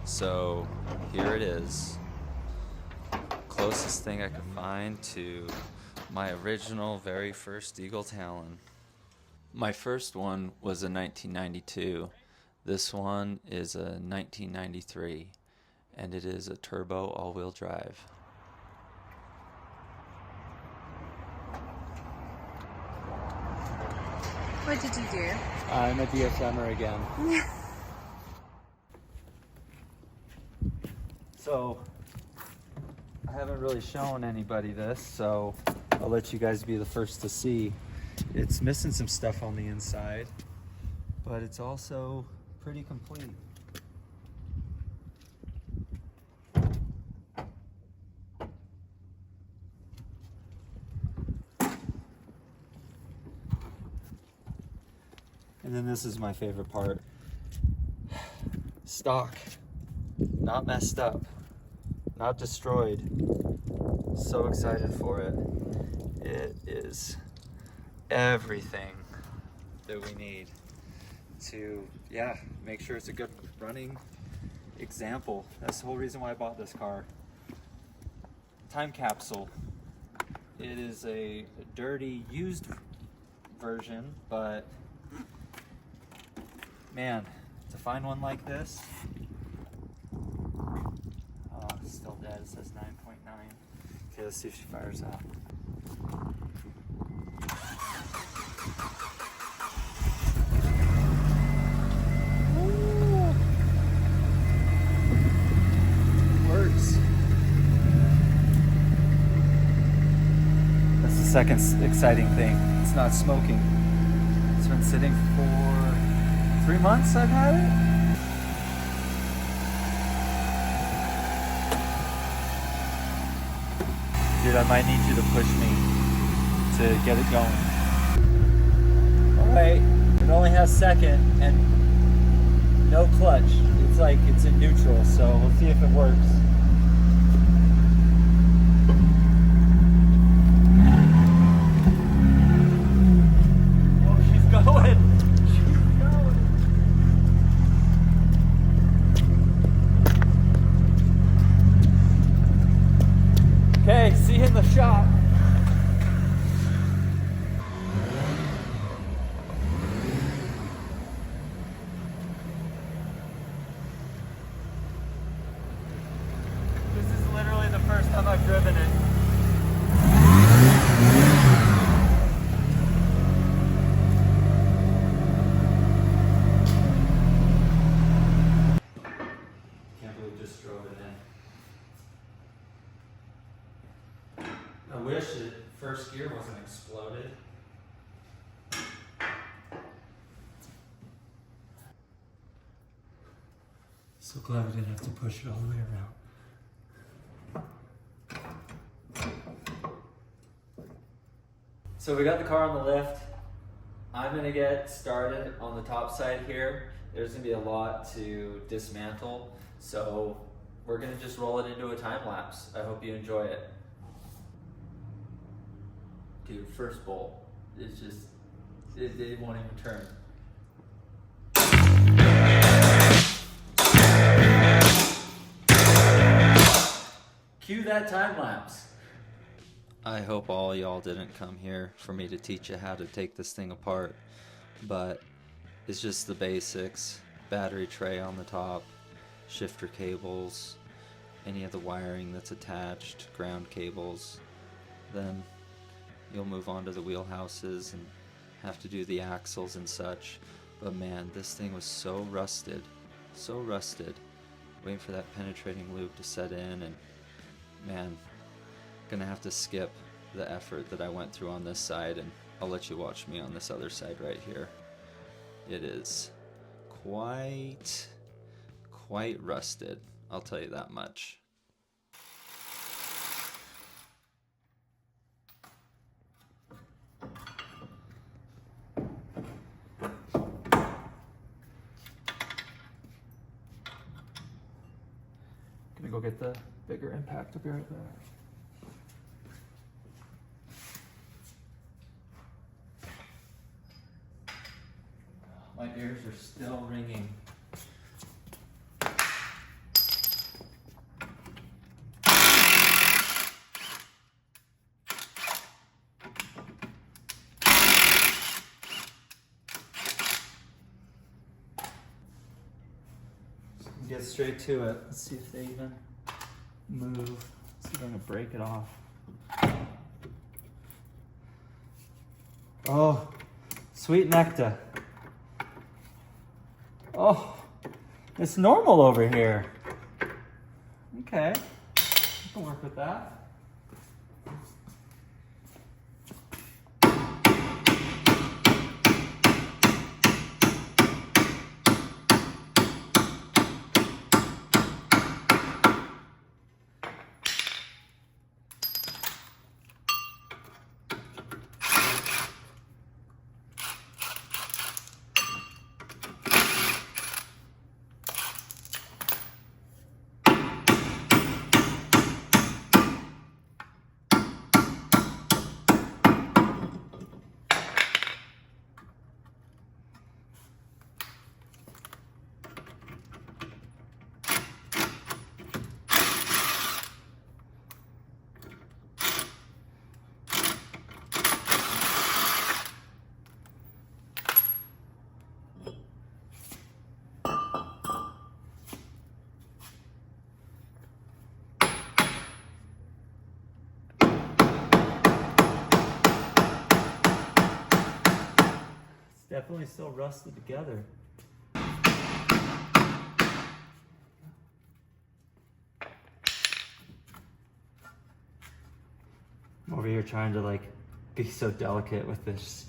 So here it is. Closest thing I could find to my original very first Eagle Talon. My first one was a 1992. This one is a 1993, and it is a turbo all-wheel drive. What did you do? I'm a DSMer again. So, I haven't really shown anybody this, so I'll let you guys be the first to see. It's missing some stuff on the inside, but it's also pretty complete. And then this is my favorite part. Stock. Not messed up. Not destroyed. So excited for it. It is everything that we need to, make sure it's a good running example. That's the whole reason why I bought this car. Time capsule. It is a dirty, used version, but man, to find one like this, oh, it's still dead. It says 9.9. Okay, let's see if she fires out. Ooh. Works. That's the second exciting thing. It's not smoking. It's been sitting for 3 months I've had it. Dude, I might need you to push me to get it going. Alright, it only has second and no clutch. It's like it's in neutral, so we'll see if it works. Oh, she's going! Okay, see you in the shop. This is literally the first time I've driven it. Can't believe I just drove it in. I wish that first gear wasn't exploded. So glad we didn't have to push it all the way around. So we got the car on the lift. I'm gonna get started on the top side here. There's gonna be a lot to dismantle, so we're gonna just roll it into a time lapse. I hope you enjoy it. Dude, first bolt, it's just, it won't even turn. Cue that time lapse. I hope all y'all didn't come here for me to teach you how to take this thing apart, but it's just the basics. Battery tray on the top, shifter cables, any of the wiring that's attached, ground cables. Then you'll move on to the wheelhouses and have to do the axles and such. But man, this thing was so rusted. Waiting for that penetrating lube to set in, and man, gonna have to skip the effort that I went through on this side, and I'll let you watch me on this other side right here. It is quite rusted, I'll tell you that much. Gonna go get the bigger impact. I'll be right back. My ears are still ringing. Get straight to it. Let's see if they even move. Let's see if I can break it off. Oh, sweet nectar. Oh, it's normal over here. Okay, I can work with that. Definitely still rusted together. I'm over here trying to like be so delicate with this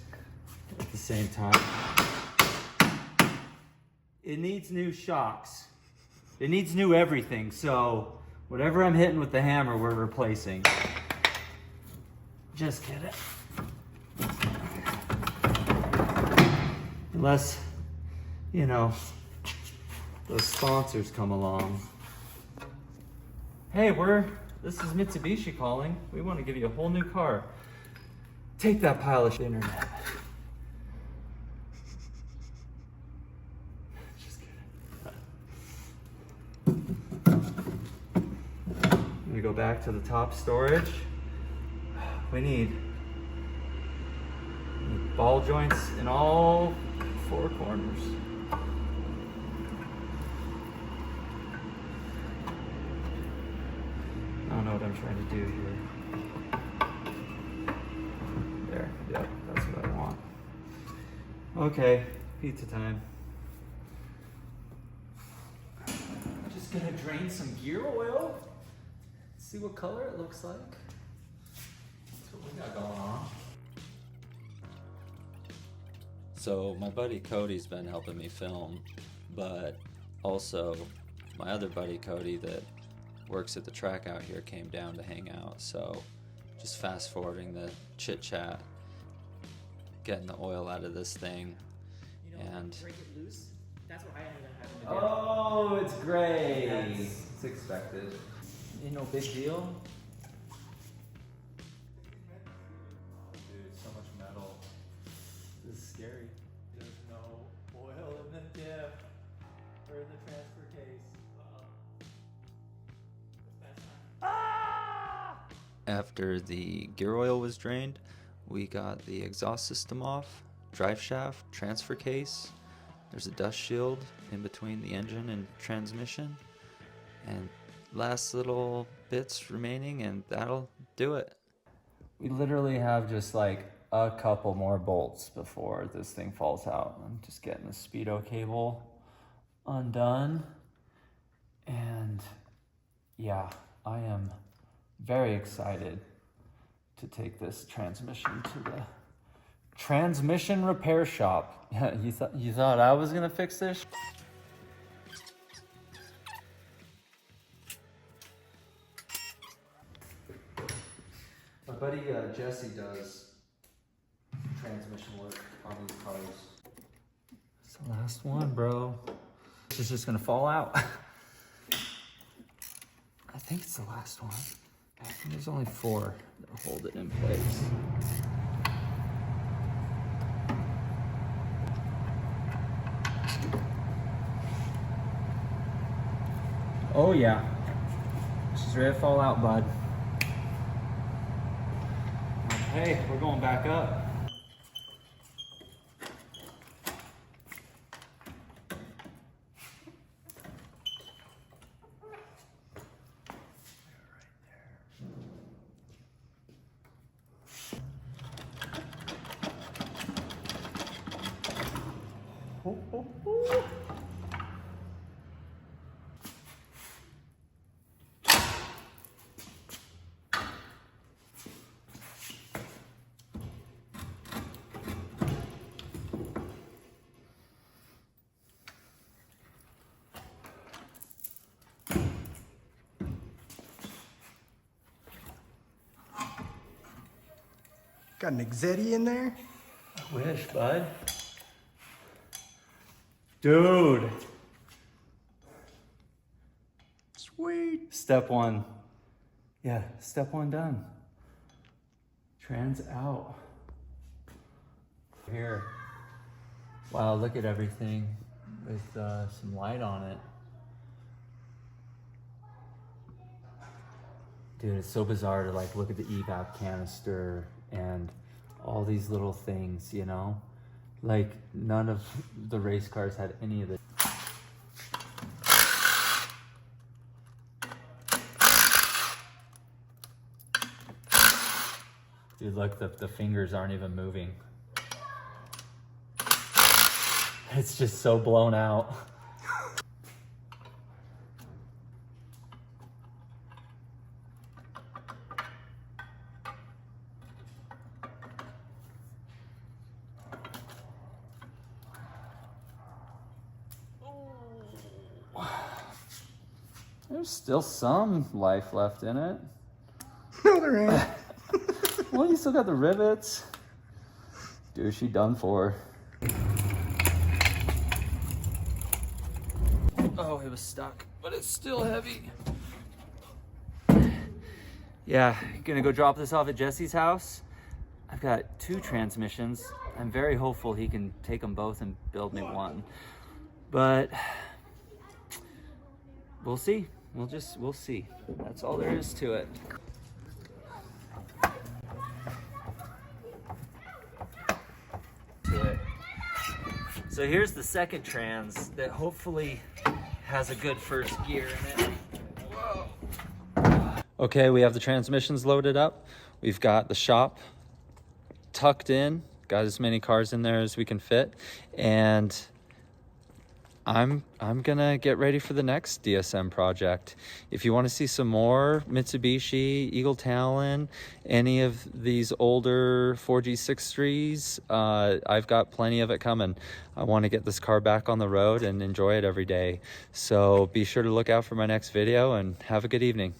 at the same time. It needs new shocks. It needs new everything. So whatever I'm hitting with the hammer, we're replacing. Just kidding. Unless, you know, those sponsors come along. Hey, this is Mitsubishi calling. We want to give you a whole new car. Take that pile of internet. Just kidding. We go back to the top storage. We need ball joints in all 4 corners. I don't know what I'm trying to do here. There, yep, that's what I want. Okay, pizza time. Just gonna drain some gear oil. See what color it looks like. That's what we got going on. So my buddy Cody's been helping me film, but also my other buddy Cody that works at the track out here came down to hang out. So just fast forwarding the chit chat, getting the oil out of this thing, and break it loose. That's what I ended up having to do. Oh, it's gray. it's expected. Ain't no big deal. Dude, so much metal. This is scary. There's no oil in the diff or in the transfer case. After the gear oil was drained, we got the exhaust system off, drive shaft, transfer case. There's a dust shield in between the engine and transmission, and last little bits remaining, and that'll do it. We literally have just like a couple more bolts before this thing falls out. I'm just getting the speedo cable undone, and yeah, I am very excited to take this transmission to the transmission repair shop. Yeah, you thought I was gonna fix this? My buddy Jesse does transmission work on these cars. It's the last one, bro. This is just gonna fall out. I think it's the last one. I think there's only 4 that hold it in place. Oh yeah, she's ready to fall out, bud. Hey, we're going back up. Got an Exetti in there? I wish, bud. Dude. Sweet. Step one. Yeah, step one done. Trans out. Here. Wow, look at everything with some light on it. Dude, it's so bizarre to like look at the evap canister and all these little things, you know? Like none of the race cars had any of this. Dude, look, the fingers aren't even moving. It's just so blown out. There's still some life left in it. No, there ain't. Well, you still got the rivets. Dude, she done for. Oh, it was stuck, but it's still heavy. Yeah, gonna go drop this off at Jesse's house. I've got 2 transmissions. I'm very hopeful he can take them both and build me one. But we'll see. We'll see. That's all there is to it. So here's the second trans that hopefully has a good first gear in it. Whoa. Okay, we have the transmissions loaded up. We've got the shop tucked in, got as many cars in there as we can fit, and I'm gonna get ready for the next DSM project. If you want to see some more Mitsubishi, Eagle Talon, any of these older 4G63s, I've got plenty of it coming. I want to get this car back on the road and enjoy it every day. So be sure to look out for my next video and have a good evening.